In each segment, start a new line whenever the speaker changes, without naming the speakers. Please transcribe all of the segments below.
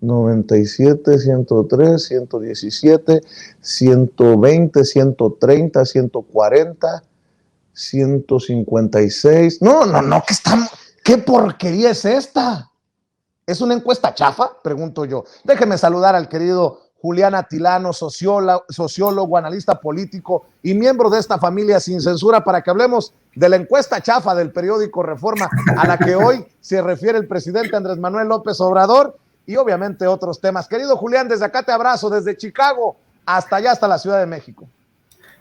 97, 103, 117, 120, 130, 140, 156. No, ¿qué porquería es esta? ¿Es una encuesta chafa? Pregunto yo. Déjeme saludar al querido Julián Atilano, sociólogo, analista político y miembro de esta familia sin censura, para que hablemos de la encuesta chafa del periódico Reforma, a la que hoy se refiere el presidente Andrés Manuel López Obrador, y obviamente otros temas. Querido Julián, desde acá te abrazo, desde Chicago hasta allá, hasta la Ciudad de México.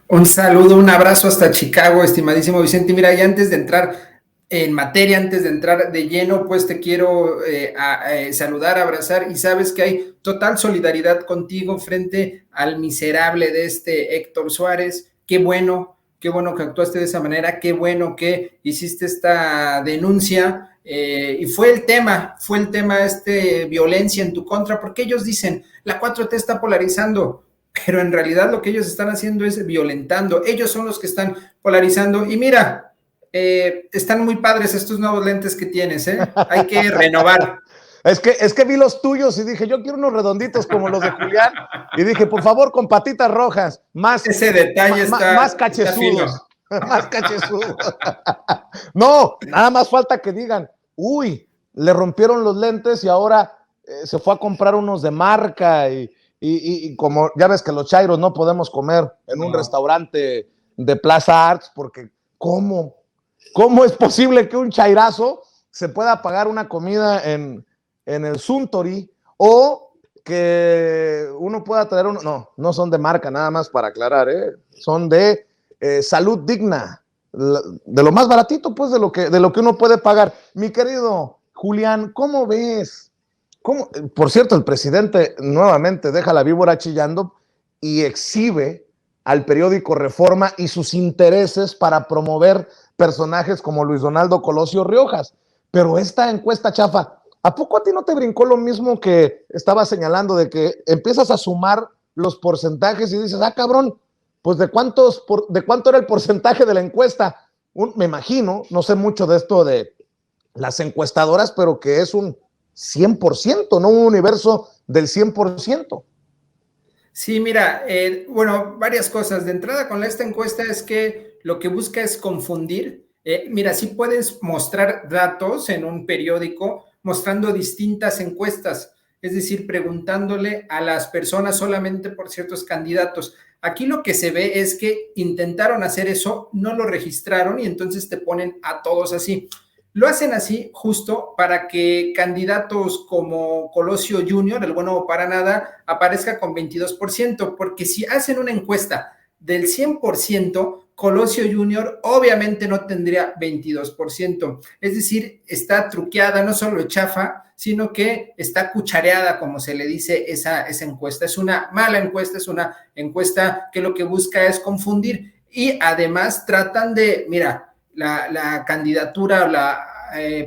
Un saludo, un abrazo hasta Chicago, estimadísimo Vicente. Mira, y antes de entrar en materia, antes de entrar de lleno, pues te quiero saludar, abrazar, y sabes que hay total solidaridad contigo frente al miserable de este Héctor Suárez. Qué bueno que actuaste de esa manera, qué bueno que hiciste esta denuncia, y fue el tema violencia en tu contra, porque ellos dicen, la 4T está polarizando, pero en realidad lo que ellos están haciendo es violentando. Ellos son los que están polarizando. Y mira, están muy padres estos nuevos lentes que tienes, hay que renovar.
Es que vi los tuyos y dije, yo quiero unos redonditos como los de Julián, y dije, por favor, con patitas rojas,
ese detalle
más cachezudos, más cachezudos. No, nada más falta que digan, uy, le rompieron los lentes y ahora se fue a comprar unos de marca, y como ya ves que los chairos no podemos comer en un restaurante de Plaza Arts, porque ¿cómo es posible que un chairazo se pueda pagar una comida en el Suntory, o que uno pueda traer no son de marca, nada más para aclarar, son de salud digna, de lo más baratito, pues, de lo que uno puede pagar. Mi querido Julián, ¿cómo ves? Por cierto, el presidente nuevamente deja la víbora chillando y exhibe al periódico Reforma y sus intereses para promover personajes como Luis Donaldo Colosio Riojas. Pero esta encuesta chafa, ¿a poco a ti no te brincó lo mismo que estaba señalando, de que empiezas a sumar los porcentajes y dices, cabrón, pues ¿de cuánto era el porcentaje de la encuesta? Me imagino, no sé mucho de esto de las encuestadoras, pero que es un 100%, no un universo del 100%.
Sí, mira, varias cosas. De entrada con esta encuesta es que lo que busca es confundir. Mira, sí puedes mostrar datos en un periódico mostrando distintas encuestas, es decir, preguntándole a las personas solamente por ciertos candidatos. Aquí lo que se ve es que intentaron hacer eso, no lo registraron y entonces te ponen a todos así. Lo hacen así justo para que candidatos como Colosio Jr., el bueno para nada, aparezca con 22%, porque si hacen una encuesta del 100%, Colosio Jr. obviamente no tendría 22%. Es decir, está truqueada, no solo chafa, sino que está cuchareada, como se le dice esa encuesta. Es una mala encuesta, es una encuesta que lo que busca es confundir, y además tratan de, mira, la candidatura, la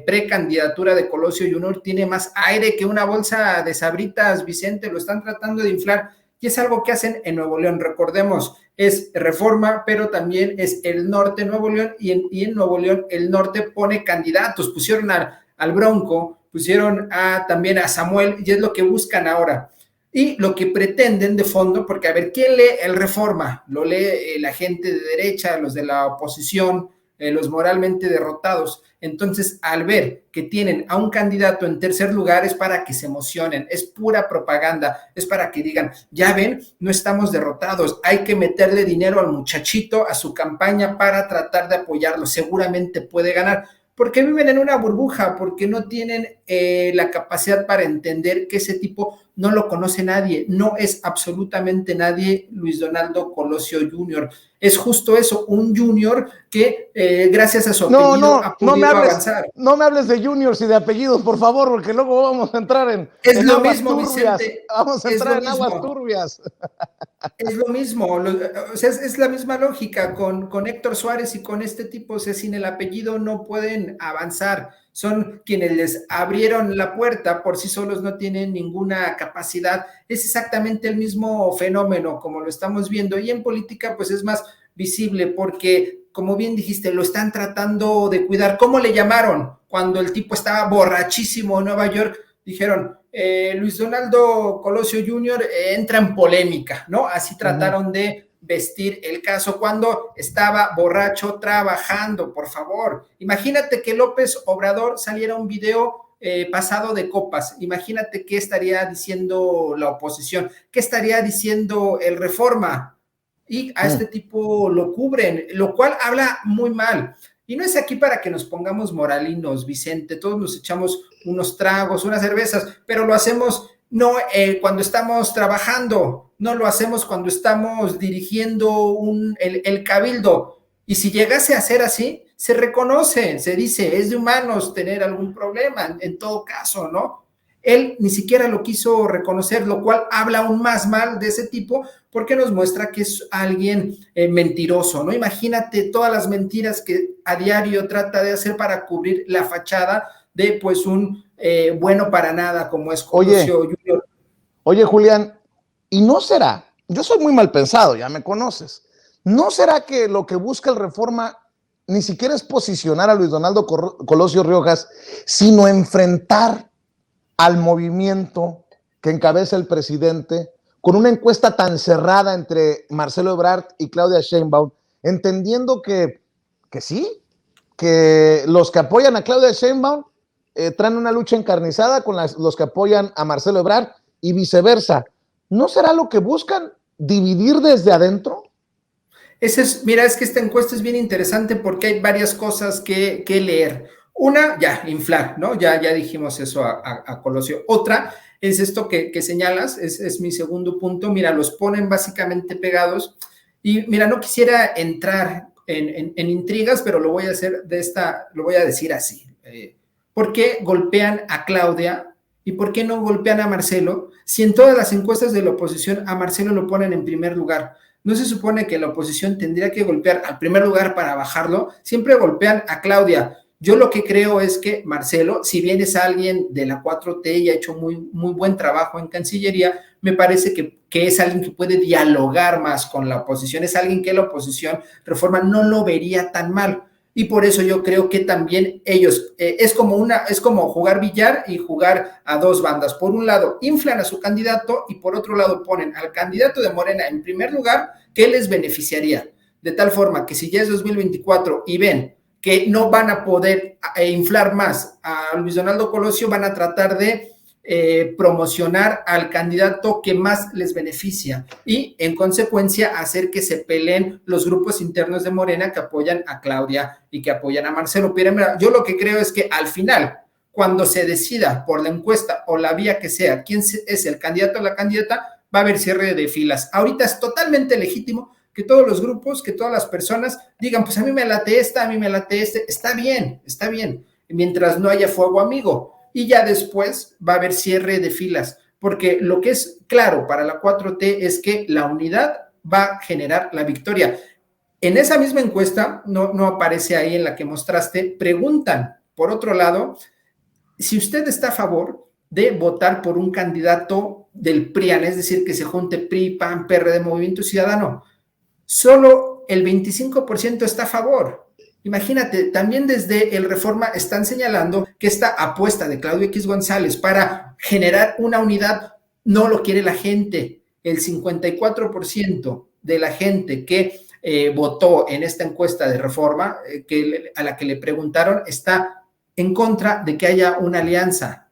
precandidatura de Colosio Jr. tiene más aire que una bolsa de Sabritas, Vicente, lo están tratando de inflar, y es algo que hacen en Nuevo León. Recordemos, es Reforma, pero también es el norte de Nuevo León, y en Nuevo León el norte pone candidatos, pusieron al Bronco, pusieron también a Samuel, y es lo que buscan ahora. Y lo que pretenden de fondo, porque a ver, ¿quién lee el Reforma? Lo lee la gente de derecha, los de la oposición, los moralmente derrotados. Entonces, al ver que tienen a un candidato en tercer lugar, es para que se emocionen, es pura propaganda, es para que digan, ya ven, no estamos derrotados, hay que meterle dinero al muchachito, a su campaña, para tratar de apoyarlo, seguramente puede ganar, porque viven en una burbuja, porque no tienen la capacidad para entender que ese tipo no lo conoce nadie, no es absolutamente nadie Luis Donaldo Colosio Jr., es justo eso, un junior que gracias a su apellido ha podido avanzar.
No me hables de juniors y de apellidos, por favor, porque luego vamos a entrar en
lo
aguas
mismo,
turbias.
Vicente,
vamos a entrar en aguas turbias.
Es lo mismo, o sea, es la misma lógica con Héctor Suárez y con este tipo, o sea, sin el apellido no pueden avanzar, son quienes les abrieron la puerta, por sí solos no tienen ninguna capacidad, es exactamente el mismo fenómeno como lo estamos viendo, y en política pues es más visible porque, como bien dijiste, lo están tratando de cuidar. ¿Cómo le llamaron cuando el tipo estaba borrachísimo en Nueva York? dijeron, Luis Donaldo Colosio Jr. Entra en polémica, ¿no? Así trataron de vestir el caso cuando estaba borracho trabajando, por favor. Imagínate que López Obrador saliera un video pasado de copas. Imagínate qué estaría diciendo la oposición, qué estaría diciendo el Reforma, y a este tipo lo cubren, lo cual habla muy mal. Y no es aquí para que nos pongamos moralinos, Vicente, todos nos echamos unos tragos, unas cervezas, pero lo hacemos no cuando estamos trabajando, no lo hacemos cuando estamos dirigiendo el cabildo. Y si llegase a ser así, se reconoce, se dice, es de humanos tener algún problema, en todo caso, ¿no? Él ni siquiera lo quiso reconocer, lo cual habla aún más mal de ese tipo, porque nos muestra que es alguien mentiroso, ¿no? Imagínate todas las mentiras que a diario trata de hacer para cubrir la fachada de, pues, un bueno para nada como es Colosio Junior.
Oye, Julián, ¿y no será? Yo soy muy mal pensado, ya me conoces. ¿No será que lo que busca el Reforma ni siquiera es posicionar a Luis Donaldo Colosio Riojas, sino enfrentar al movimiento que encabeza el presidente con una encuesta tan cerrada entre Marcelo Ebrard y Claudia Sheinbaum, entendiendo que sí, que los que apoyan a Claudia Sheinbaum traen una lucha encarnizada con los que apoyan a Marcelo Ebrard y viceversa? ¿No será lo que buscan, dividir desde adentro?
Mira, es que esta encuesta es bien interesante porque hay varias cosas que leer. Una, ya, inflar, ¿no? Ya dijimos eso a Colosio. Otra es esto que señalas, es mi segundo punto. Mira, los ponen básicamente pegados. Y mira, no quisiera entrar en intrigas, pero lo voy a hacer lo voy a decir así. ¿Por qué golpean a Claudia y por qué no golpean a Marcelo? Si en todas las encuestas de la oposición a Marcelo lo ponen en primer lugar. ¿No se supone que la oposición tendría que golpear al primer lugar para bajarlo? Siempre golpean a Claudia. Yo lo que creo es que Marcelo, si bien es alguien de la 4T y ha hecho muy, muy buen trabajo en Cancillería, me parece que es alguien que puede dialogar más con la oposición, es alguien que la oposición Reforma no lo vería tan mal. Y por eso yo creo que también ellos, es como jugar billar y jugar a dos bandas. Por un lado, inflan a su candidato y por otro lado ponen al candidato de Morena en primer lugar, que les beneficiaría. De tal forma que si ya es 2024 y ven que no van a poder inflar más a Luis Donaldo Colosio, van a tratar de promocionar al candidato que más les beneficia y en consecuencia hacer que se peleen los grupos internos de Morena que apoyan a Claudia y que apoyan a Marcelo. Pero mira, yo lo que creo es que al final, cuando se decida por la encuesta o la vía que sea quién es el candidato o la candidata, va a haber cierre de filas. Ahorita es totalmente legítimo que todos los grupos, que todas las personas digan, pues a mí me late esta, a mí me late este, está bien, mientras no haya fuego amigo. Y ya después va a haber cierre de filas, porque lo que es claro para la 4T es que la unidad va a generar la victoria. En esa misma encuesta, no aparece ahí en la que mostraste, preguntan, por otro lado, si usted está a favor de votar por un candidato del PRIAN, es decir, que se junte PRI, PAN, PRD, Movimiento Ciudadano, solo el 25% está a favor. Imagínate, también desde el Reforma están señalando que esta apuesta de Claudio X González para generar una unidad no lo quiere la gente. El 54% de la gente que votó en esta encuesta de Reforma, a la que le preguntaron, está en contra de que haya una alianza,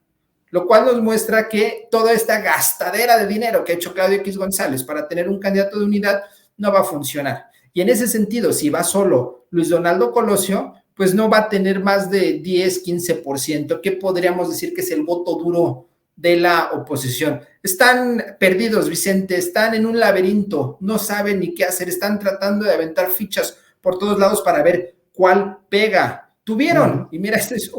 lo cual nos muestra que toda esta gastadera de dinero que ha hecho Claudio X González para tener un candidato de unidad no va a funcionar. Y en ese sentido, si va solo Luis Donaldo Colosio, pues no va a tener más de 10, 15%, que podríamos decir que es el voto duro de la oposición. Están perdidos, Vicente, están en un laberinto, no saben ni qué hacer, están tratando de aventar fichas por todos lados para ver cuál pega. Tuvieron, y mira, este es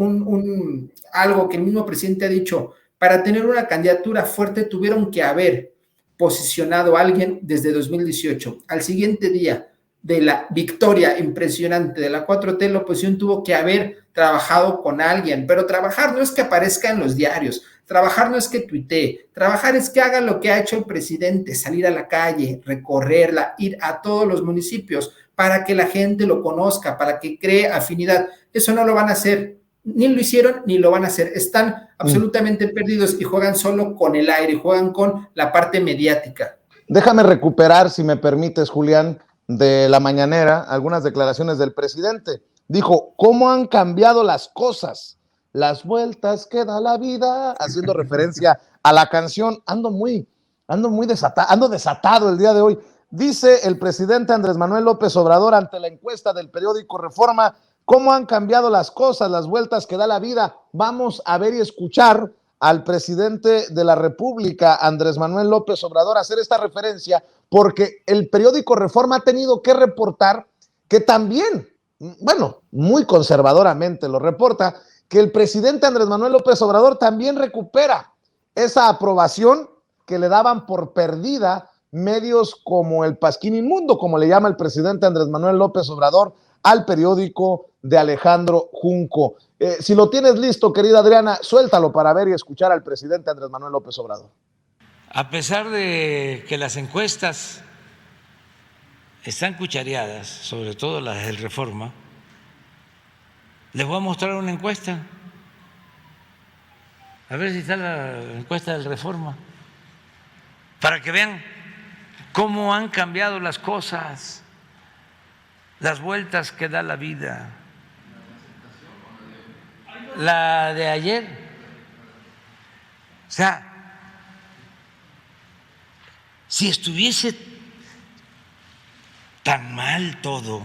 algo que el mismo presidente ha dicho, para tener una candidatura fuerte tuvieron que haber posicionado a alguien desde 2018. Al siguiente día de la victoria impresionante de la 4T, la oposición tuvo que haber trabajado con alguien, pero trabajar no es que aparezca en los diarios, trabajar no es que tuitee, trabajar es que haga lo que ha hecho el presidente, salir a la calle, recorrerla, ir a todos los municipios para que la gente lo conozca, para que cree afinidad. Eso no lo van a hacer. ni lo hicieron ni lo van a hacer. Están absolutamente perdidos y juegan solo con el aire, juegan con la parte mediática.
Déjame recuperar, si me permites, Julián, de la mañanera, algunas declaraciones del presidente. Dijo, ¿cómo han cambiado las cosas? Las vueltas que da la vida, haciendo referencia a la canción. Ando muy desatado el día de hoy. Dice el presidente Andrés Manuel López Obrador ante la encuesta del periódico Reforma, ¿cómo han cambiado las cosas, las vueltas que da la vida? Vamos a ver y escuchar al presidente de la República, Andrés Manuel López Obrador, hacer esta referencia, porque el periódico Reforma ha tenido que reportar que también, bueno, muy conservadoramente lo reporta, que el presidente Andrés Manuel López Obrador también recupera esa aprobación que le daban por perdida medios como el Pasquín Inmundo, como le llama el presidente Andrés Manuel López Obrador al periódico de Alejandro Junco. Si lo tienes listo, querida Adriana, suéltalo para ver y escuchar al presidente Andrés Manuel López Obrador.
A pesar de que las encuestas están cuchareadas, sobre todo las del Reforma, les voy a mostrar una encuesta. A ver si está la encuesta del Reforma, para que vean cómo han cambiado las cosas, las vueltas que da la vida. La de ayer. O sea, si estuviese tan mal todo.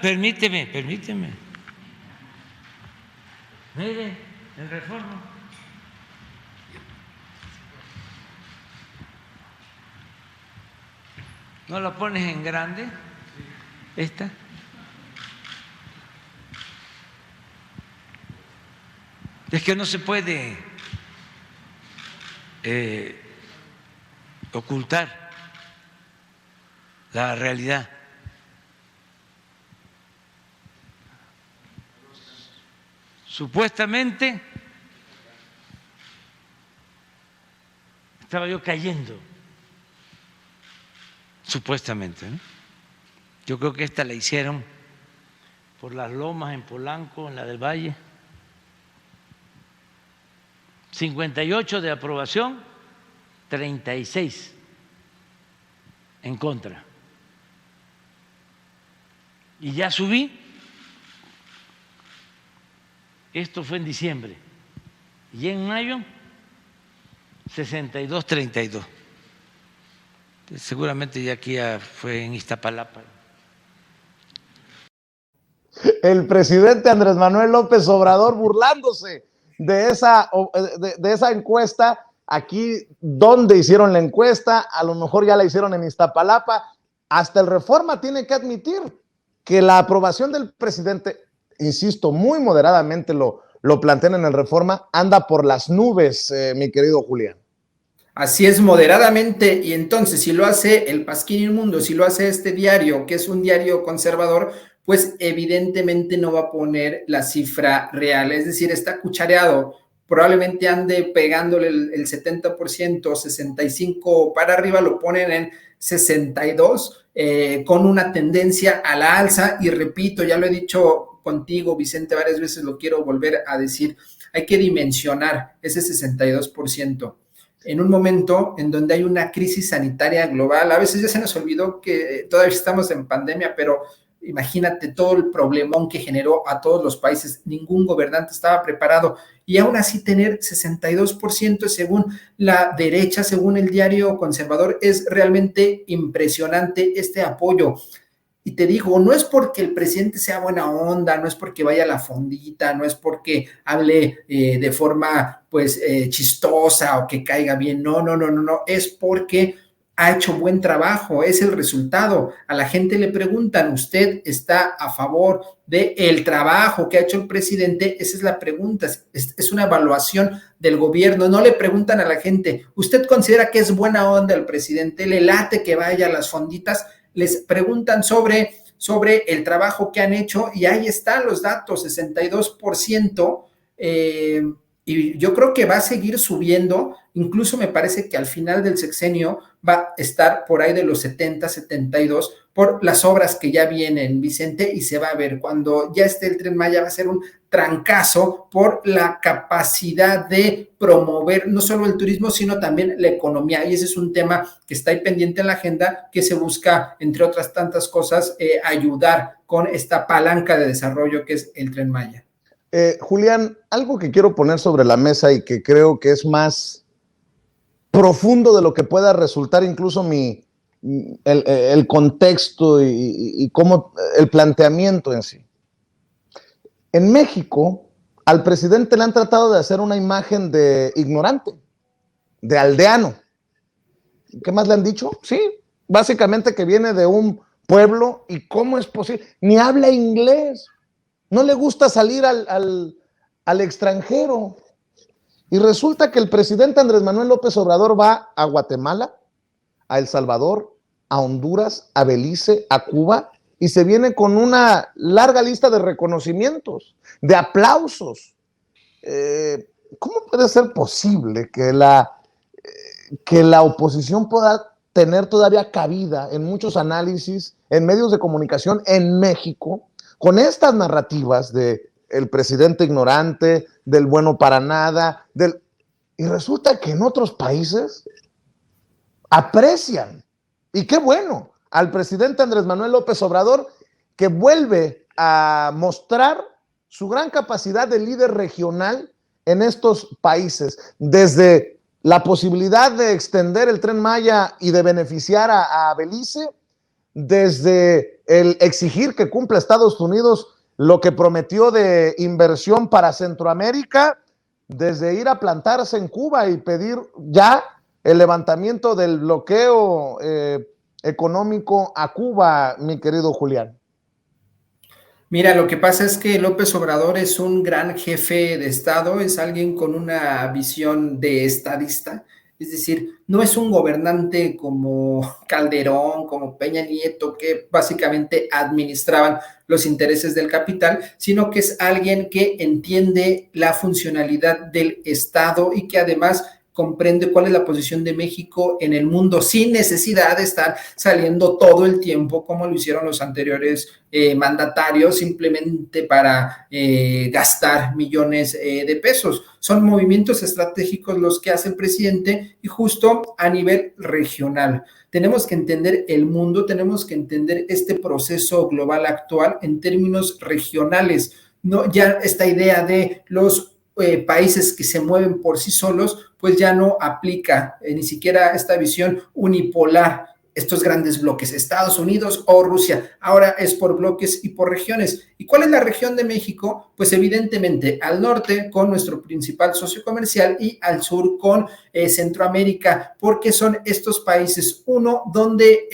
Permíteme. Mire, el Reforma. ¿No la pones en grande? ¿Esta? Es que no se puede ocultar la realidad. Supuestamente estaba yo cayendo, supuestamente, ¿no? Yo creo que esta la hicieron por las lomas en Polanco, en la del Valle. 58 de aprobación, 36 en contra. Y ya subí. Esto fue en diciembre. Y en mayo, 62-32. Seguramente ya aquí fue en Iztapalapa.
El presidente Andrés Manuel López Obrador burlándose de esa encuesta. Aquí, donde hicieron la encuesta, a lo mejor ya la hicieron en Iztapalapa. Hasta el Reforma tiene que admitir que la aprobación del presidente, insisto, muy moderadamente lo plantean en el Reforma, anda por las nubes, mi querido Julián.
Así es, moderadamente, y entonces si lo hace el Pasquín Inmundo, si lo hace este diario, que es un diario conservador, pues evidentemente no va a poner la cifra real, es decir, está cuchareado, probablemente ande pegándole el 70%, 65% para arriba, lo ponen en 62%, con una tendencia a la alza, y repito, ya lo he dicho contigo, Vicente, varias veces lo quiero volver a decir, hay que dimensionar ese 62%. En un momento en donde hay una crisis sanitaria global, a veces ya se nos olvidó que todavía estamos en pandemia, pero imagínate todo el problemón que generó a todos los países, ningún gobernante estaba preparado, y aún así tener 62% según la derecha, según el diario conservador, es realmente impresionante este apoyo. Y te digo, no es porque el presidente sea buena onda, no es porque vaya a la fondita, no es porque hable de forma pues chistosa o que caiga bien, no, es porque ha hecho buen trabajo, es el resultado. A la gente le preguntan, ¿usted está a favor del trabajo que ha hecho el presidente? Esa es la pregunta, es una evaluación del gobierno. No le preguntan a la gente, ¿usted considera que es buena onda el presidente? ¿Le late que vaya a las fonditas? Les preguntan sobre el trabajo que han hecho, y ahí están los datos, 62%, y y yo creo que va a seguir subiendo, incluso me parece que al final del sexenio va a estar por ahí de los 70, 72, por las obras que ya vienen, Vicente, y se va a ver, cuando ya esté el Tren Maya va a ser un trancazo por la capacidad de promover no solo el turismo, sino también la economía, y ese es un tema que está ahí pendiente en la agenda, que se busca, entre otras tantas cosas, ayudar con esta palanca de desarrollo que es el Tren Maya.
Julián, algo que quiero poner sobre la mesa y que creo que es más profundo de lo que pueda resultar incluso el contexto y cómo el planteamiento en sí. En México, al presidente le han tratado de hacer una imagen de ignorante, de aldeano. ¿Qué más le han dicho? Sí, básicamente que viene de un pueblo y cómo es posible, ni habla inglés. No le gusta salir al extranjero. Y resulta que el presidente Andrés Manuel López Obrador va a Guatemala, a El Salvador, a Honduras, a Belice, a Cuba, y se viene con una larga lista de reconocimientos, de aplausos. ¿Cómo puede ser posible que la oposición pueda tener todavía cabida en muchos análisis, en medios de comunicación en México, con estas narrativas de el presidente ignorante, del bueno para nada, y resulta que en otros países aprecian, y qué bueno, al presidente Andrés Manuel López Obrador, que vuelve a mostrar su gran capacidad de líder regional en estos países, desde la posibilidad de extender el Tren Maya y de beneficiar a Belice, desde el exigir que cumpla Estados Unidos lo que prometió de inversión para Centroamérica, desde ir a plantarse en Cuba y pedir ya el levantamiento del bloqueo económico a Cuba, mi querido Julián.
Mira, lo que pasa es que López Obrador es un gran jefe de Estado, es alguien con una visión de estadista, es decir, no es un gobernante como Calderón, como Peña Nieto, que básicamente administraban los intereses del capital, sino que es alguien que entiende la funcionalidad del Estado y que además comprende cuál es la posición de México en el mundo sin necesidad de estar saliendo todo el tiempo como lo hicieron los anteriores mandatarios simplemente para gastar millones de pesos. Son movimientos estratégicos los que hace el presidente y justo a nivel regional. Tenemos que entender el mundo, tenemos que entender este proceso global actual en términos regionales. No, ya esta idea de los países que se mueven por sí solos, pues ya no aplica ni siquiera esta visión unipolar, estos grandes bloques, Estados Unidos o Rusia, ahora es por bloques y por regiones. ¿Y cuál es la región de México? Pues evidentemente al norte con nuestro principal socio comercial y al sur con Centroamérica, porque son estos países, uno, donde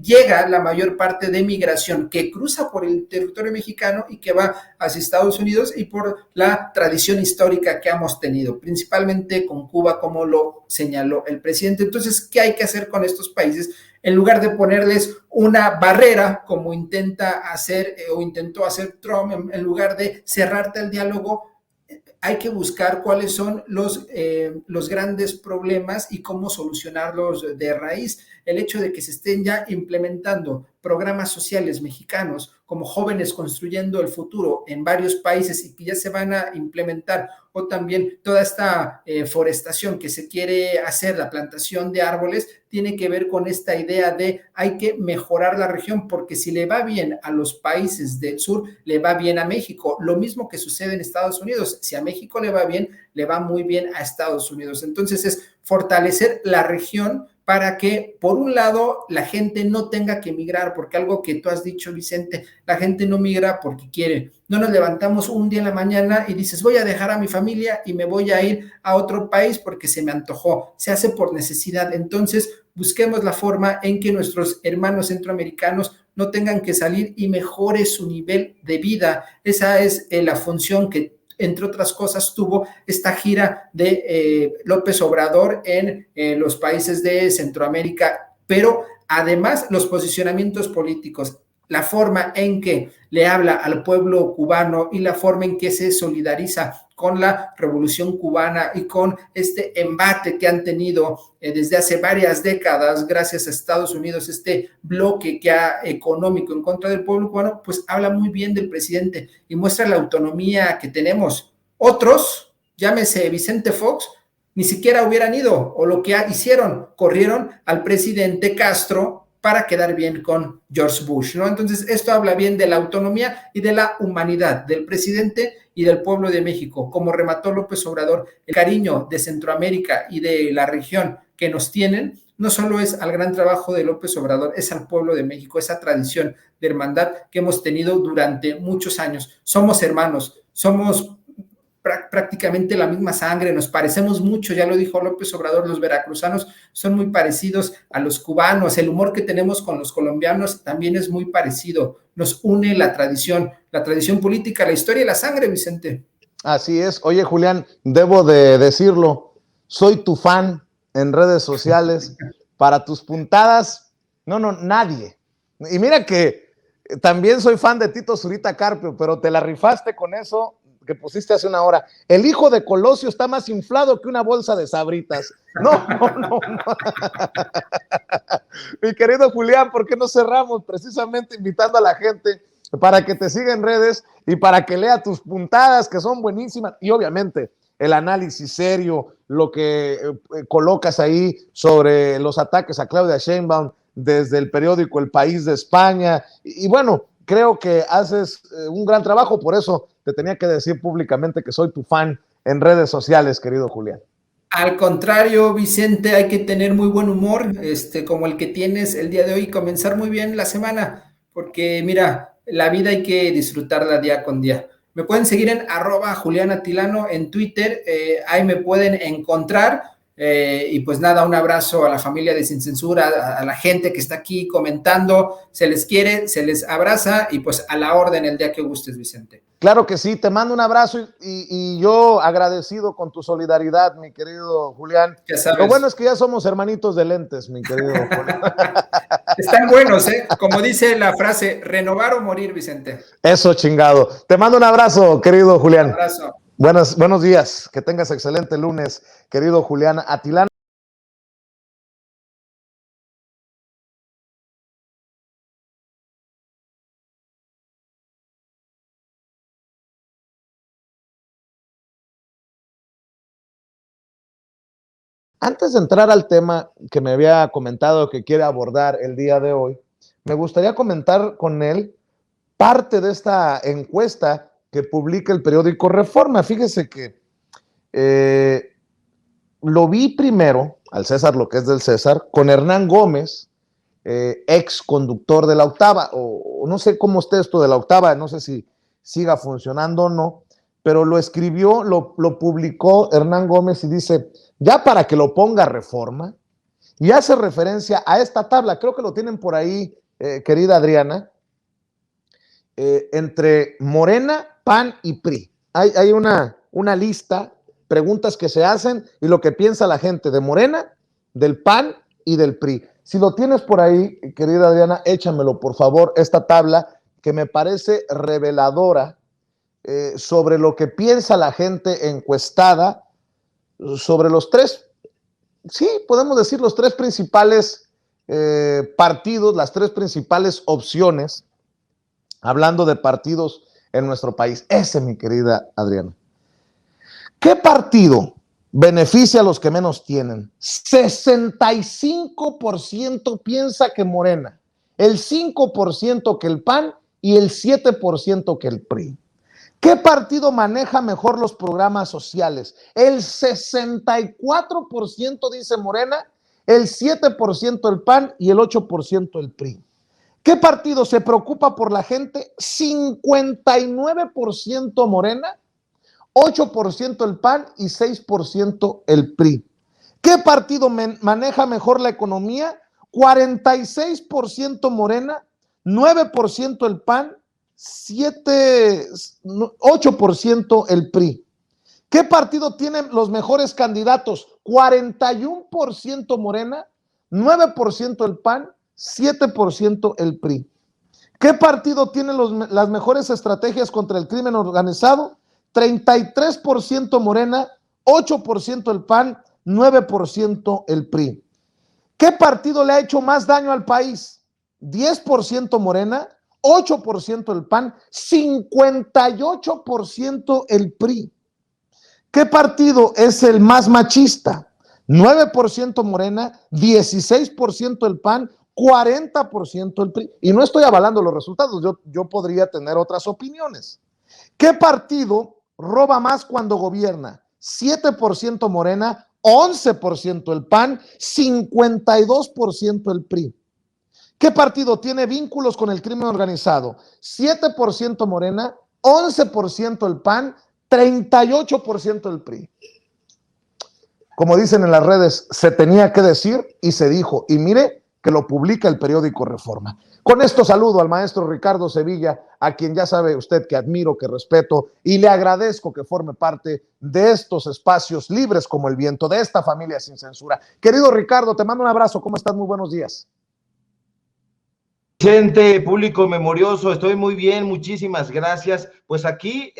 llega la mayor parte de migración que cruza por el territorio mexicano y que va hacia Estados Unidos y por la tradición histórica que hemos tenido, principalmente con Cuba, como lo señaló el presidente. Entonces, ¿qué hay que hacer con estos países? En lugar de ponerles una barrera, como intenta hacer o intentó hacer Trump, en lugar de cerrarte al diálogo, hay que buscar cuáles son los grandes problemas y cómo solucionarlos de raíz. El hecho de que se estén ya implementando programas sociales mexicanos como Jóvenes Construyendo el Futuro en varios países y que ya se van a implementar, o también toda esta forestación que se quiere hacer, la plantación de árboles, tiene que ver con esta idea de hay que mejorar la región, porque si le va bien a los países del sur, le va bien a México. Lo mismo que sucede en Estados Unidos, si a México le va bien, le va muy bien a Estados Unidos. Entonces es fortalecer la región para que, por un lado, la gente no tenga que migrar, porque algo que tú has dicho, Vicente, la gente no migra porque quiere. No nos levantamos un día en la mañana y dices, voy a dejar a mi familia y me voy a ir a otro país porque se me antojó. Se hace por necesidad. Entonces, busquemos la forma en que nuestros hermanos centroamericanos no tengan que salir y mejore su nivel de vida. Esa es la función que, entre otras cosas, tuvo esta gira de López Obrador en los países de Centroamérica, pero además los posicionamientos políticos, la forma en que le habla al pueblo cubano y la forma en que se solidariza con la Revolución Cubana y con este embate que han tenido desde hace varias décadas, gracias a Estados Unidos, este bloque económico en contra del pueblo cubano, pues habla muy bien del presidente y muestra la autonomía que tenemos. Otros, llámese Vicente Fox, ni siquiera hubieran ido, o lo que hicieron, corrieron al presidente Castro para quedar bien con George Bush, ¿no? Entonces, esto habla bien de la autonomía y de la humanidad del presidente y del pueblo de México. Como remató López Obrador, el cariño de Centroamérica y de la región que nos tienen, no solo es al gran trabajo de López Obrador, es al pueblo de México, esa tradición de hermandad que hemos tenido durante muchos años. Somos hermanos, somos prácticamente la misma sangre, nos parecemos mucho, ya lo dijo López Obrador, los veracruzanos son muy parecidos a los cubanos, el humor que tenemos con los colombianos también es muy parecido, nos une la tradición política, la historia y la sangre, Vicente.
Así es. Oye, Julián, debo de decirlo, soy tu fan en redes sociales, para tus puntadas, no, nadie. Y mira que también soy fan de Tito Zurita Carpio, pero te la rifaste con eso que pusiste hace una hora. El hijo de Colosio está más inflado que una bolsa de Sabritas. No. Mi querido Julián, ¿por qué no cerramos precisamente invitando a la gente para que te siga en redes y para que lea tus puntadas, que son buenísimas, y obviamente el análisis serio, lo que colocas ahí sobre los ataques a Claudia Sheinbaum desde el periódico El País de España, y bueno, creo que haces un gran trabajo, por eso te tenía que decir públicamente que soy tu fan en redes sociales, querido Julián.
Al contrario, Vicente, hay que tener muy buen humor, como el que tienes el día de hoy, comenzar muy bien la semana, porque mira, la vida hay que disfrutarla día con día. Me pueden seguir en @JulianAtilano en Twitter, ahí me pueden encontrar. Y pues nada, un abrazo a la familia de Sin Censura, a la gente que está aquí comentando, se les quiere, se les abraza y pues a la orden el día que gustes, Vicente.
Claro que sí, te mando un abrazo y yo agradecido con tu solidaridad, mi querido Julián.
Ya sabes.
Lo bueno es que ya somos hermanitos de lentes, mi querido Julián.
Están buenos, como dice la frase, renovar o morir, Vicente.
Eso, chingado. Te mando un abrazo, querido Julián.
Un abrazo.
Buenos días, que tengas excelente lunes, querido Julián Atilano. Antes de entrar al tema que me había comentado que quiere abordar el día de hoy, me gustaría comentar con él parte de esta encuesta que publica el periódico Reforma. Fíjese que lo vi primero, al César lo que es del César, con Hernán Gómez, ex conductor de La Octava, o no sé cómo esté esto de La Octava, no sé si siga funcionando o no, pero lo escribió, lo publicó Hernán Gómez y dice, ya para que lo ponga Reforma, y hace referencia a esta tabla, creo que lo tienen por ahí, querida Adriana, entre Morena, PAN y PRI. Hay una lista, preguntas que se hacen y lo que piensa la gente de Morena, del PAN y del PRI. Si lo tienes por ahí, querida Adriana, échamelo, por favor, esta tabla que me parece reveladora sobre lo que piensa la gente encuestada sobre los tres, sí, podemos decir los tres principales partidos, las tres principales opciones, hablando de partidos en nuestro país. Ese, mi querida Adriana. ¿Qué partido beneficia a los que menos tienen? 65% piensa que Morena, el 5% que el PAN y el 7% que el PRI. ¿Qué partido maneja mejor los programas sociales? El 64% dice Morena, el 7% el PAN y el 8% el PRI. ¿Qué partido se preocupa por la gente? 59% Morena, 8% el PAN y 6% el PRI. ¿Qué partido maneja mejor la economía? 46% Morena, 9% el PAN, 8% el PRI. ¿Qué partido tiene los mejores candidatos? 41% Morena, 9% el PAN, 7% el PRI. ¿Qué partido tiene las mejores estrategias contra el crimen organizado? 33% Morena, 8% el PAN, 9% el PRI. ¿Qué partido le ha hecho más daño al país? 10% Morena, 8% el PAN, 58% el PRI. ¿Qué partido es el más machista? 9% Morena, 16% el PAN, 40% el PRI. Y no estoy avalando los resultados, yo podría tener otras opiniones. ¿Qué partido roba más cuando gobierna? 7% Morena, 11% el PAN, 52% el PRI. ¿Qué partido tiene vínculos con el crimen organizado? 7% Morena, 11% el PAN, 38% el PRI. Como dicen en las redes, se tenía que decir y se dijo. Y mire que lo publica el periódico Reforma. Con esto saludo al maestro Ricardo Sevilla, a quien ya sabe usted que admiro, que respeto, y le agradezco que forme parte de estos espacios libres como el viento, de esta familia sin censura. Querido Ricardo, te mando un abrazo. ¿Cómo estás? Muy buenos días.
Vicente, público memorioso, estoy muy bien, muchísimas gracias. Pues aquí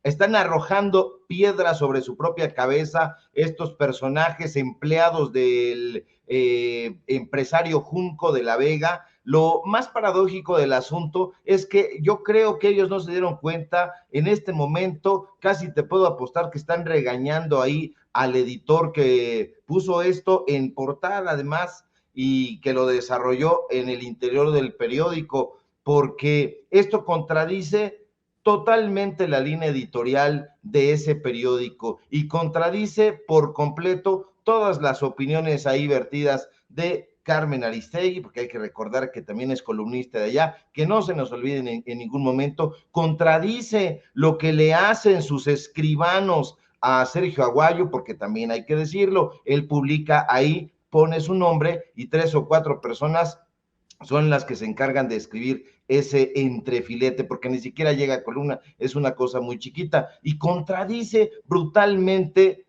están arrojando piedras sobre su propia cabeza estos personajes empleados del empresario Junco de la Vega. Lo más paradójico del asunto es que yo creo que ellos no se dieron cuenta en este momento, casi te puedo apostar que están regañando ahí al editor que puso esto en portada, además, y que lo desarrolló en el interior del periódico, porque esto contradice totalmente la línea editorial de ese periódico y contradice por completo todas las opiniones ahí vertidas de Carmen Aristegui, porque hay que recordar que también es columnista de allá, que no se nos olviden en ningún momento, contradice lo que le hacen sus escribanos a Sergio Aguayo, porque también hay que decirlo, él publica ahí, pone su nombre y 3 o 4 personas son las que se encargan de escribir ese entrefilete, porque ni siquiera llega a columna, es una cosa muy chiquita, y contradice brutalmente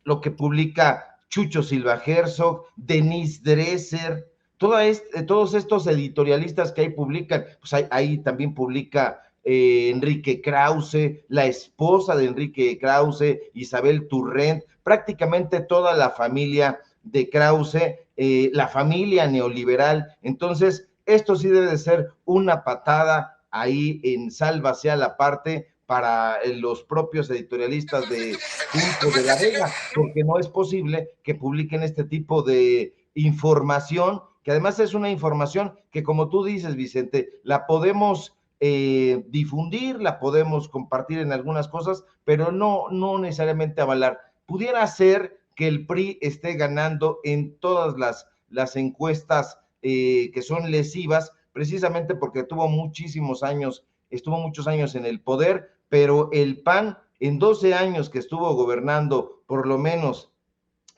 lo que publica Chucho Silva Herzog, Denise Dresser, todos estos editorialistas que ahí publican, pues ahí también publica Enrique Krause, la esposa de Enrique Krause, Isabel Turrent, prácticamente toda la familia de Krause, la familia neoliberal. Entonces, esto sí debe de ser una patada ahí en sálvase a la parte para los propios editorialistas de Junco de la Vega, porque no es posible que publiquen este tipo de información, que además es una información que, como tú dices, Vicente, la podemos difundir, la podemos compartir en algunas cosas, pero no necesariamente avalar. Pudiera ser que el PRI esté ganando en todas las encuestas que son lesivas, precisamente porque estuvo muchos años en el poder, pero el PAN en 12 años que estuvo gobernando, por lo menos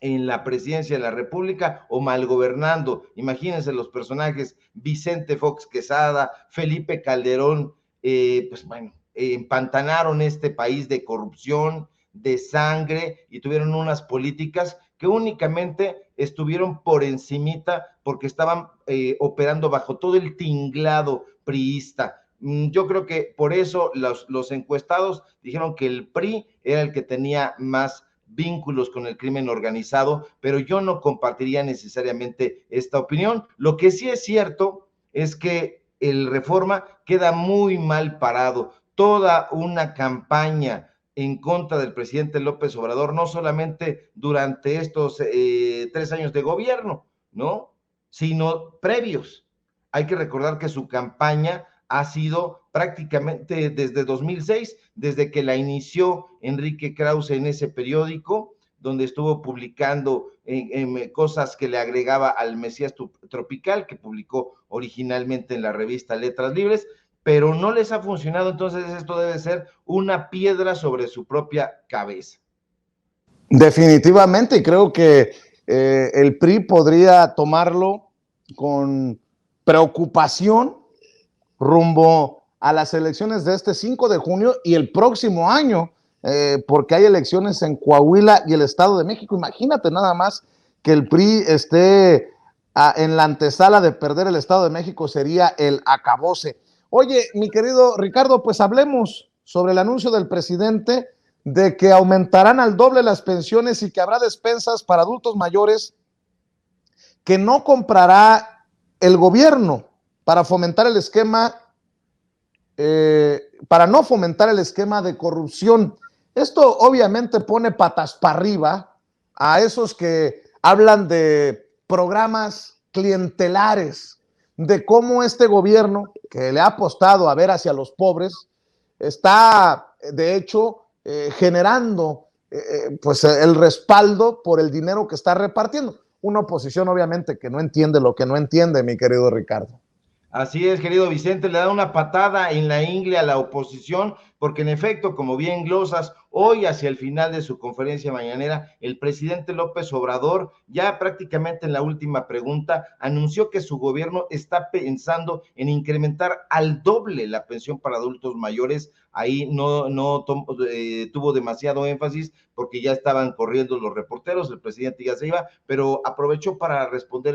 en la presidencia de la República, o mal gobernando, imagínense los personajes Vicente Fox Quesada, Felipe Calderón, pues bueno, empantanaron este país de corrupción, de sangre, y tuvieron unas políticas que únicamente estuvieron por encimita porque estaban operando bajo todo el tinglado priista. Yo creo que por eso los encuestados dijeron que el PRI era el que tenía más vínculos con el crimen organizado, pero yo no compartiría necesariamente esta opinión. Lo que sí es cierto es que el Reforma queda muy mal parado. Toda una campaña en contra del presidente López Obrador, no solamente durante estos 3 años de gobierno, ¿no? Sino previos. Hay que recordar que su campaña ha sido prácticamente desde 2006, desde que la inició Enrique Krause en ese periódico, donde estuvo publicando cosas que le agregaba al Mesías Tropical, que publicó originalmente en la revista Letras Libres, pero no les ha funcionado. Entonces esto debe ser una piedra sobre su propia cabeza.
Definitivamente, y creo que el PRI podría tomarlo con preocupación rumbo a las elecciones de este 5 de junio y el próximo año, porque hay elecciones en Coahuila y el Estado de México. Imagínate nada más que el PRI esté en la antesala de perder el Estado de México, sería el acabose. Oye, mi querido Ricardo, pues hablemos sobre el anuncio del presidente de que aumentarán al doble las pensiones y que habrá despensas para adultos mayores que no comprará el gobierno para fomentar el esquema, para no fomentar el esquema de corrupción. Esto obviamente pone patas para arriba a esos que hablan de programas clientelares, de cómo este gobierno, que le ha apostado a ver hacia los pobres, está de hecho generando pues el respaldo por el dinero que está repartiendo. Una oposición obviamente que no entiende lo que no entiende, mi querido Ricardo.
Así es, querido Vicente, le da una patada en la ingle a la oposición, porque en efecto, como bien glosas, hoy hacia el final de su conferencia mañanera, el presidente López Obrador, ya prácticamente en la última pregunta, anunció que su gobierno está pensando en incrementar al doble la pensión para adultos mayores. Ahí no tuvo demasiado énfasis porque ya estaban corriendo los reporteros, el presidente ya se iba, pero aprovechó para responder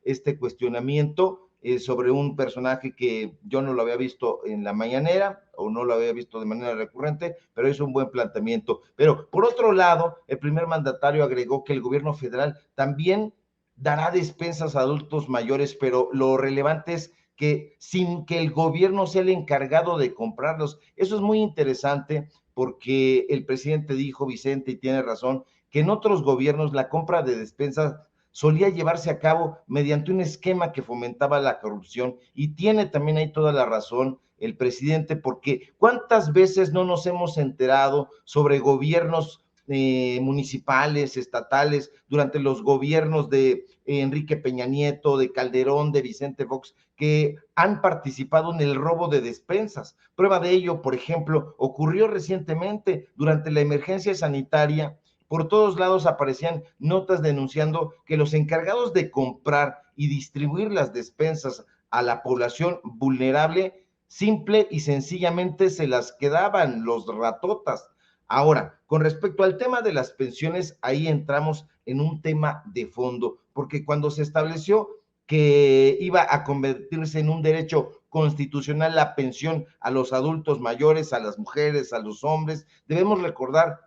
este cuestionamiento sobre un personaje que yo no lo había visto en la mañanera o no lo había visto de manera recurrente, pero es un buen planteamiento. Pero por otro lado, el primer mandatario agregó que el gobierno federal también dará despensas a adultos mayores, pero lo relevante es que sin que el gobierno sea el encargado de comprarlos. Eso es muy interesante porque el presidente dijo, Vicente, y tiene razón, que en otros gobiernos la compra de despensas solía llevarse a cabo mediante un esquema que fomentaba la corrupción, y tiene también ahí toda la razón el presidente, porque cuántas veces no nos hemos enterado sobre gobiernos municipales, estatales, durante los gobiernos de Enrique Peña Nieto, de Calderón, de Vicente Fox, que han participado en el robo de despensas. Prueba de ello, por ejemplo, ocurrió recientemente durante la emergencia sanitaria. Por todos lados aparecían notas denunciando que los encargados de comprar y distribuir las despensas a la población vulnerable, simple y sencillamente se las quedaban los ratotas. Ahora, con respecto al tema de las pensiones, ahí entramos en un tema de fondo, porque cuando se estableció que iba a convertirse en un derecho constitucional la pensión a los adultos mayores, a las mujeres, a los hombres, debemos recordar,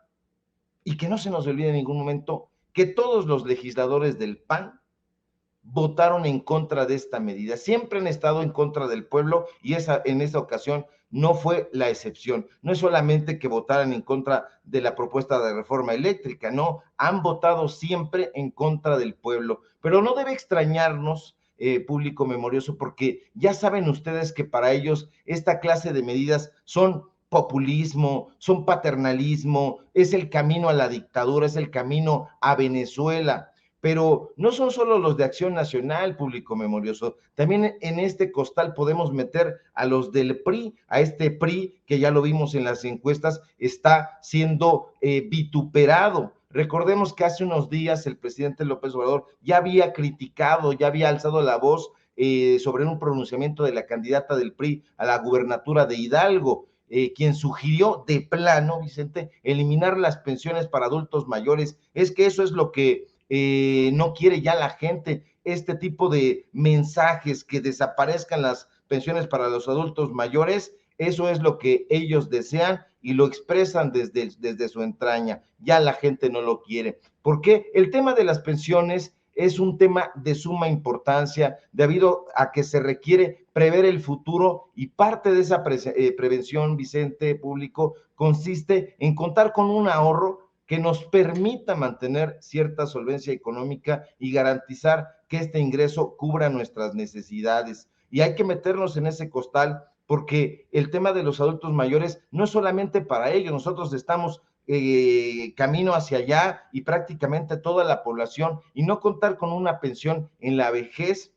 y que no se nos olvide en ningún momento, que todos los legisladores del PAN votaron en contra de esta medida. Siempre han estado en contra del pueblo y en esta ocasión no fue la excepción. No es solamente que votaran en contra de la propuesta de reforma eléctrica, no, han votado siempre en contra del pueblo. Pero no debe extrañarnos, público memorioso, porque ya saben ustedes que para ellos esta clase de medidas son populismo, son paternalismo, es el camino a la dictadura, es el camino a Venezuela. Pero no son solo los de Acción Nacional, público memorioso, también en este costal podemos meter a los del PRI, a este PRI que ya lo vimos en las encuestas, está siendo vituperado. Recordemos que hace unos días el presidente López Obrador ya había criticado, ya había alzado la voz sobre un pronunciamiento de la candidata del PRI a la gubernatura de Hidalgo, quien sugirió de plano, Vicente, eliminar las pensiones para adultos mayores. Es que eso es lo que no quiere ya la gente, este tipo de mensajes, que desaparezcan las pensiones para los adultos mayores. Eso es lo que ellos desean y lo expresan desde su entraña. Ya la gente no lo quiere. ¿Por qué? El tema de las pensiones es un tema de suma importancia, debido a que se requiere prever el futuro, y parte de esa prevención, Vicente, público, consiste en contar con un ahorro que nos permita mantener cierta solvencia económica y garantizar que este ingreso cubra nuestras necesidades. Y hay que meternos en ese costal, porque el tema de los adultos mayores no es solamente para ellos. Nosotros estamos camino hacia allá, y prácticamente toda la población, y no contar con una pensión en la vejez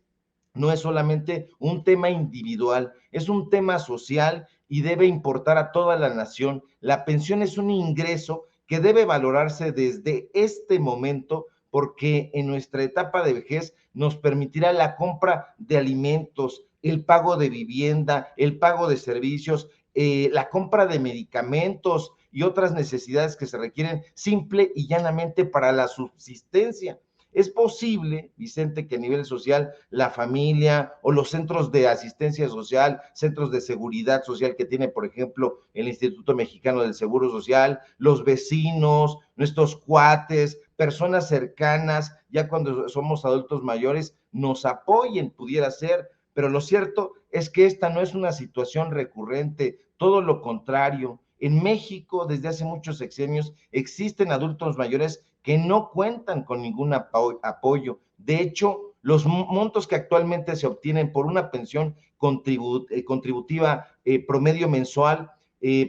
no es solamente un tema individual, es un tema social y debe importar a toda la nación. La pensión es un ingreso que debe valorarse desde este momento, porque en nuestra etapa de vejez nos permitirá la compra de alimentos, el pago de vivienda, el pago de servicios, la compra de medicamentos y otras necesidades que se requieren simple y llanamente para la subsistencia. Es posible, Vicente, que a nivel social la familia o los centros de asistencia social, centros de seguridad social que tiene, por ejemplo, el Instituto Mexicano del Seguro Social, los vecinos, nuestros cuates, personas cercanas, ya cuando somos adultos mayores, nos apoyen, pudiera ser, pero lo cierto es que esta no es una situación recurrente, todo lo contrario. En México, desde hace muchos sexenios, existen adultos mayores que no cuentan con ningún apoyo. De hecho, los montos que actualmente se obtienen por una pensión contributiva promedio mensual,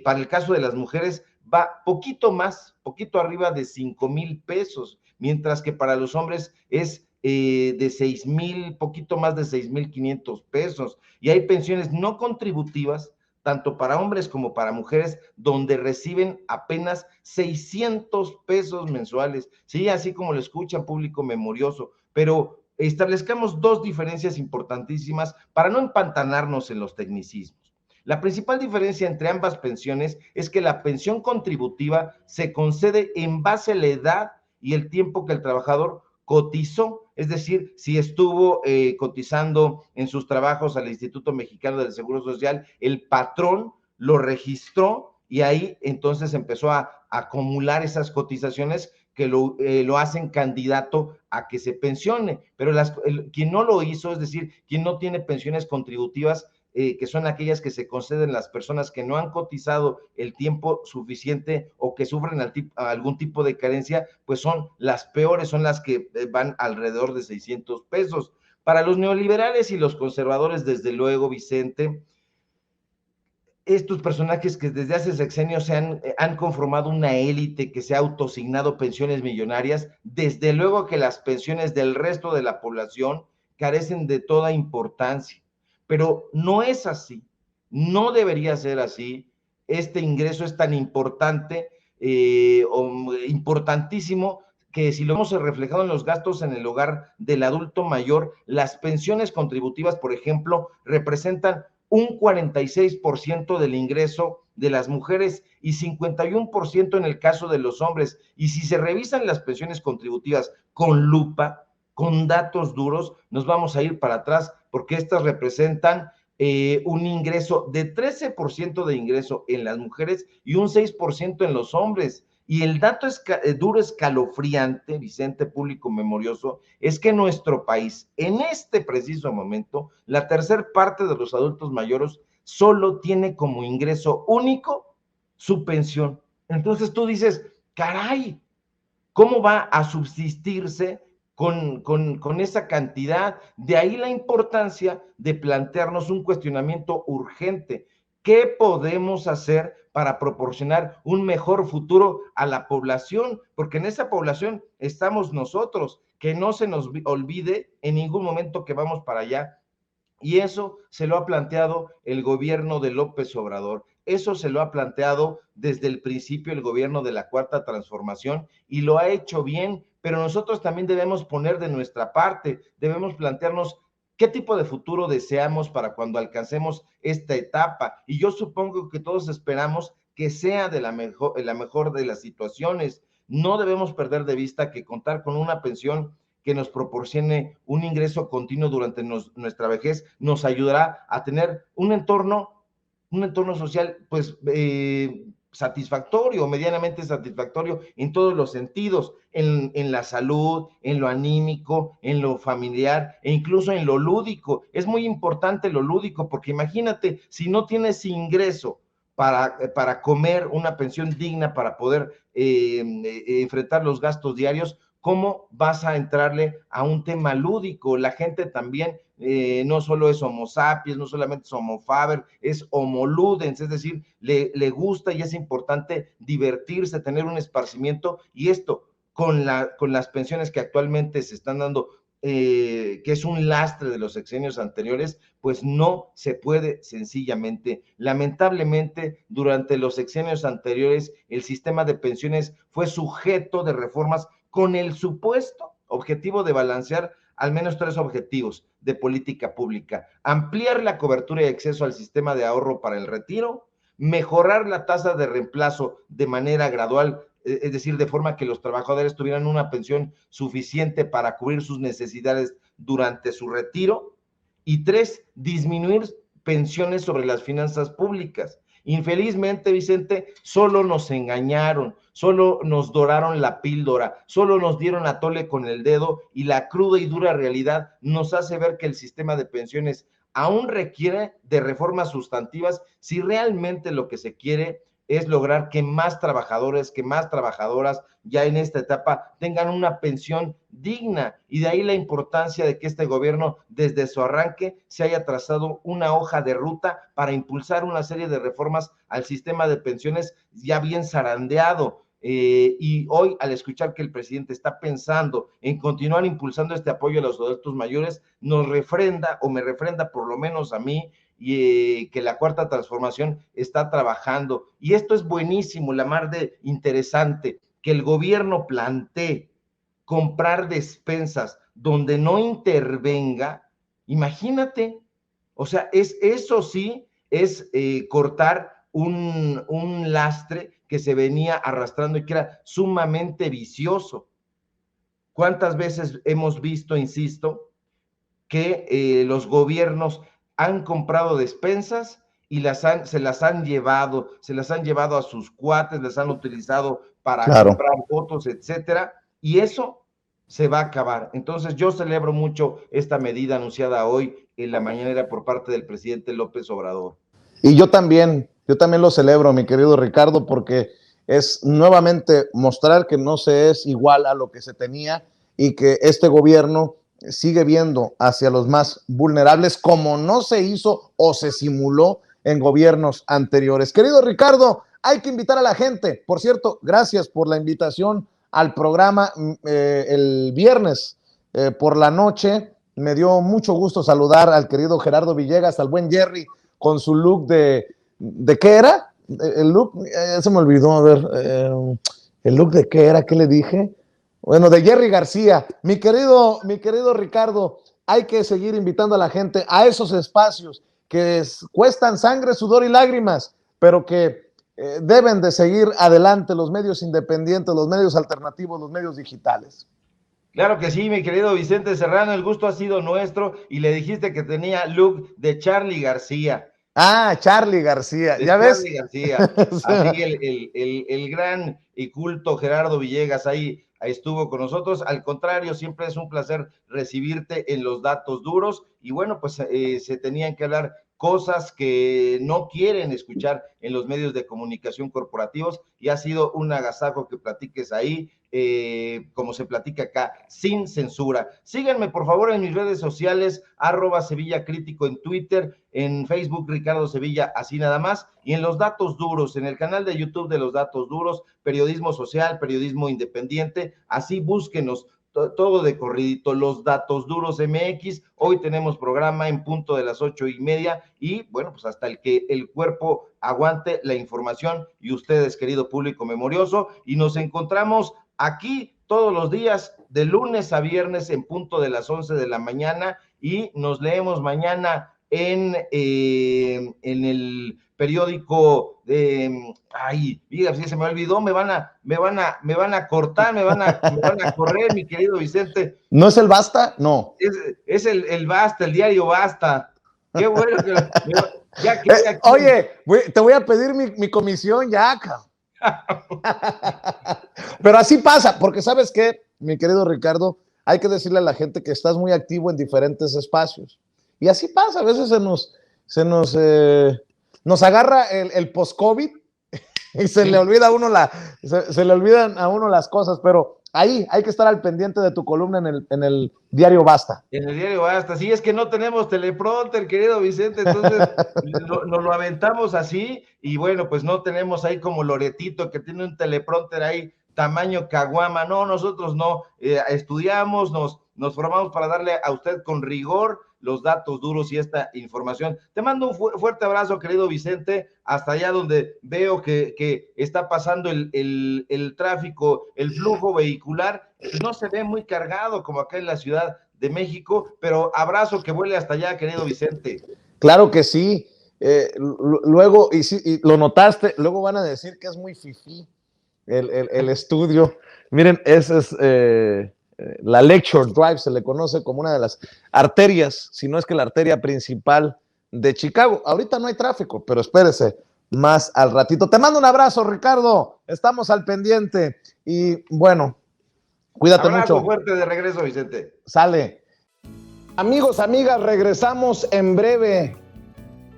para el caso de las mujeres, va poquito más, poquito arriba de 5,000 pesos, mientras que para los hombres es de 6,000, poquito más de 6,500 pesos. Y hay pensiones no contributivas, tanto para hombres como para mujeres, donde reciben apenas 600 pesos mensuales. Sí, así como lo escuchan, público memorioso, pero establezcamos dos diferencias importantísimas para no empantanarnos en los tecnicismos. La principal diferencia entre ambas pensiones es que la pensión contributiva se concede en base a la edad y el tiempo que el trabajador cotizó, es decir, si estuvo cotizando en sus trabajos al Instituto Mexicano del Seguro Social, el patrón lo registró y ahí entonces empezó a acumular esas cotizaciones que lo hacen candidato a que se pensione, pero quien no lo hizo, es decir, quien no tiene pensiones contributivas, que son aquellas que se conceden las personas que no han cotizado el tiempo suficiente o que sufren algún tipo de carencia, pues son las peores, son las que van alrededor de 600 pesos. Para los neoliberales y los conservadores, desde luego, Vicente, estos personajes que desde hace sexenios han conformado una élite que se ha autosignado pensiones millonarias, desde luego que las pensiones del resto de la población carecen de toda importancia. Pero no es así, no debería ser así. Este ingreso es tan importante, importantísimo, que si lo hemos reflejado en los gastos en el hogar del adulto mayor, las pensiones contributivas, por ejemplo, representan un 46% del ingreso de las mujeres y 51% en el caso de los hombres. Y si se revisan las pensiones contributivas con lupa, con datos duros, nos vamos a ir para atrás, porque estas representan un ingreso de 13% de ingreso en las mujeres y un 6% en los hombres. Y el dato duro, escalofriante, Vicente, público memorioso, es que en nuestro país, en este preciso momento, la tercera parte de los adultos mayores solo tiene como ingreso único su pensión. Entonces tú dices, caray, ¿cómo va a subsistirse con esa cantidad? De ahí la importancia de plantearnos un cuestionamiento urgente. ¿Qué podemos hacer para proporcionar un mejor futuro a la población? Porque en esa población estamos nosotros, que no se nos olvide en ningún momento que vamos para allá. Y eso se lo ha planteado el gobierno de López Obrador. Eso se lo ha planteado desde el principio el gobierno de la Cuarta Transformación y lo ha hecho bien, pero nosotros también debemos poner de nuestra parte, debemos plantearnos qué tipo de futuro deseamos para cuando alcancemos esta etapa. Y yo supongo que todos esperamos que sea la mejor de las situaciones. No debemos perder de vista que contar con una pensión que nos proporcione un ingreso continuo durante nuestra vejez nos ayudará a tener un entorno social, pues, satisfactorio, medianamente satisfactorio en todos los sentidos, en la salud, en lo anímico, en lo familiar e incluso en lo lúdico. Es muy importante lo lúdico, porque imagínate, si no tienes ingreso para comer, una pensión digna para poder enfrentar los gastos diarios, ¿cómo vas a entrarle a un tema lúdico? La gente también no solo es homo sapiens, no solamente es homo faber, es homo ludens, es decir, le gusta y es importante divertirse, tener un esparcimiento, y esto con las pensiones que actualmente se están dando, que es un lastre de los sexenios anteriores, pues no se puede sencillamente. Lamentablemente, durante los sexenios anteriores, el sistema de pensiones fue sujeto de reformas con el supuesto objetivo de balancear al menos tres objetivos de política pública: ampliar la cobertura y acceso al sistema de ahorro para el retiro, mejorar la tasa de reemplazo de manera gradual es decir, de forma que los trabajadores tuvieran una pensión suficiente para cubrir sus necesidades durante su retiro. Y 3, disminuir pensiones sobre las finanzas públicas. Infelizmente, Vicente, solo nos engañaron, solo nos doraron la píldora, solo nos dieron a tole con el dedo, y la cruda y dura realidad nos hace ver que el sistema de pensiones aún requiere de reformas sustantivas si realmente lo que se quiere es lograr que más trabajadores, que más trabajadoras ya en esta etapa tengan una pensión digna. Y de ahí la importancia de que este gobierno desde su arranque se haya trazado una hoja de ruta para impulsar una serie de reformas al sistema de pensiones ya bien zarandeado. Y hoy, al escuchar que el presidente está pensando en continuar impulsando este apoyo a los adultos mayores, nos refrenda, o me refrenda por lo menos a mí, y que la Cuarta Transformación está trabajando. Y esto es buenísimo, la mar de interesante, que el gobierno plantee comprar despensas donde no intervenga. Imagínate, o sea, eso sí es cortar un lastre que se venía arrastrando y que era sumamente vicioso. ¿Cuántas veces hemos visto, insisto, que los gobiernos han comprado despensas y se las han llevado a sus cuates, les han utilizado para comprar votos, etcétera, y eso se va a acabar? Entonces yo celebro mucho esta medida anunciada hoy en la mañanera por parte del presidente López Obrador.
Y yo también lo celebro, mi querido Ricardo, porque es nuevamente mostrar que no se es igual a lo que se tenía y que este gobierno sigue viendo hacia los más vulnerables, como no se hizo o se simuló en gobiernos anteriores. Querido Ricardo, hay que invitar a la gente. Por cierto, gracias por la invitación al programa el viernes por la noche. Me dio mucho gusto saludar al querido Gerardo Villegas, al buen Jerry, con su look ¿de qué era? El look, se me olvidó, a ver, el look de qué era, ¿qué le dije? Bueno, de Jerry García. Mi querido Ricardo, hay que seguir invitando a la gente a esos espacios que cuestan sangre, sudor y lágrimas, pero que deben de seguir adelante los medios independientes, los medios alternativos, los medios digitales.
Claro que sí, mi querido Vicente Serrano, el gusto ha sido nuestro, y le dijiste que tenía look de Charly García.
Ah, Charly García, ¿ya ves?
Charly García, así el gran y culto Gerardo Villegas ahí estuvo con nosotros. Al contrario, siempre es un placer recibirte en los datos duros, y bueno, pues se tenían que hablar cosas que no quieren escuchar en los medios de comunicación corporativos, y ha sido un agasajo que platiques ahí, como se platica acá, sin censura. Síganme por favor en mis redes sociales, @SevillaCrítico en Twitter, en Facebook Ricardo Sevilla, así nada más, y en los datos duros, en el canal de YouTube de los datos duros, periodismo social, periodismo independiente, así búsquenos, todo de corridito, los datos duros MX. Hoy tenemos programa en punto de las 8:30, y bueno, pues hasta el cuerpo aguante la información, y ustedes, querido público memorioso, y nos encontramos aquí todos los días, de lunes a viernes, en punto de las 11 de la mañana, y nos leemos mañana en el periódico de, mira, si se me olvidó, me van a cortar, me van a correr, mi querido Vicente.
¿No es el Basta? No.
Es el Basta, el diario Basta. Qué bueno que ya que
oye, te voy a pedir mi comisión ya, cabrón. Pero así pasa, porque ¿sabes qué, mi querido Ricardo? Hay que decirle a la gente que estás muy activo en diferentes espacios, y así pasa, a veces nos agarra el post-COVID y se le olvida a uno se le olvidan a uno las cosas, pero ahí hay que estar al pendiente de tu columna en el diario Basta.
En el diario Basta, sí, es que no tenemos teleprompter, querido Vicente, entonces nos lo aventamos así, y bueno, pues no tenemos ahí como Loretito, que tiene un teleprompter ahí tamaño caguama. No, nosotros no, estudiamos, nos formamos para darle a usted con rigor los datos duros y esta información. Te mando un fuerte abrazo, querido Vicente, hasta allá donde veo que está pasando el tráfico, el flujo vehicular. No se ve muy cargado como acá en la Ciudad de México, pero abrazo que vuele hasta allá, querido Vicente.
Claro que sí. Luego, y lo notaste, luego van a decir que es muy fifí, el estudio. Miren, esa es la Lecture Drive, se le conoce como una de las arterias, si no es que la arteria principal de Chicago. Ahorita no hay tráfico, pero espérese más al ratito. Te mando un abrazo, Ricardo. Estamos al pendiente. Y bueno, cuídate
abrazo
mucho.
Fuerte de regreso, Vicente.
Sale. Amigos, amigas, regresamos en breve.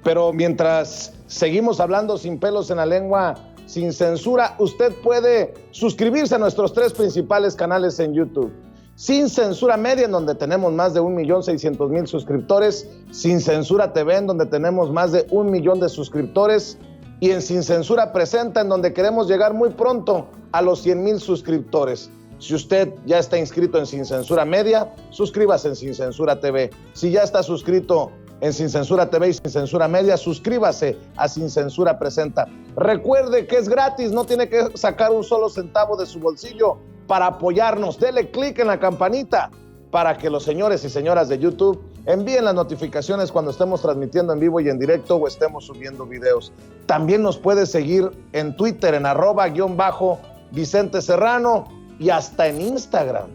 Pero mientras seguimos hablando sin pelos en la lengua, sin censura, usted puede suscribirse a nuestros 3 principales canales en YouTube. Sin Censura Media, en donde tenemos más de 1,600,000 suscriptores. Sin Censura TV, en donde tenemos más de 1 millón de suscriptores. Y en Sin Censura Presenta, en donde queremos llegar muy pronto a los 100,000 suscriptores. Si usted ya está inscrito en Sin Censura Media, suscríbase en Sin Censura TV. Si ya está suscrito en Sin Censura TV y Sin Censura Media, suscríbase a Sin Censura Presenta. Recuerde que es gratis, no tiene que sacar un solo centavo de su bolsillo para apoyarnos. Dele clic en la campanita para que los señores y señoras de YouTube envíen las notificaciones cuando estemos transmitiendo en vivo y en directo o estemos subiendo videos. También nos puede seguir en Twitter en @Vicente Serrano y hasta en Instagram.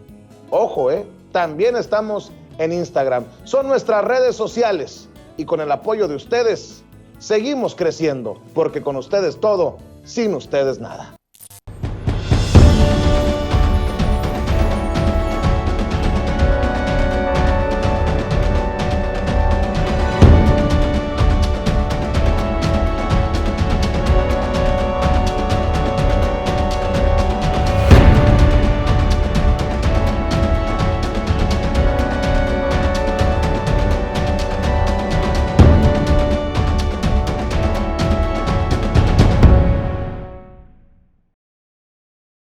Ojo, también estamos en Instagram. Son nuestras redes sociales y con el apoyo de ustedes seguimos creciendo, porque con ustedes todo, sin ustedes nada.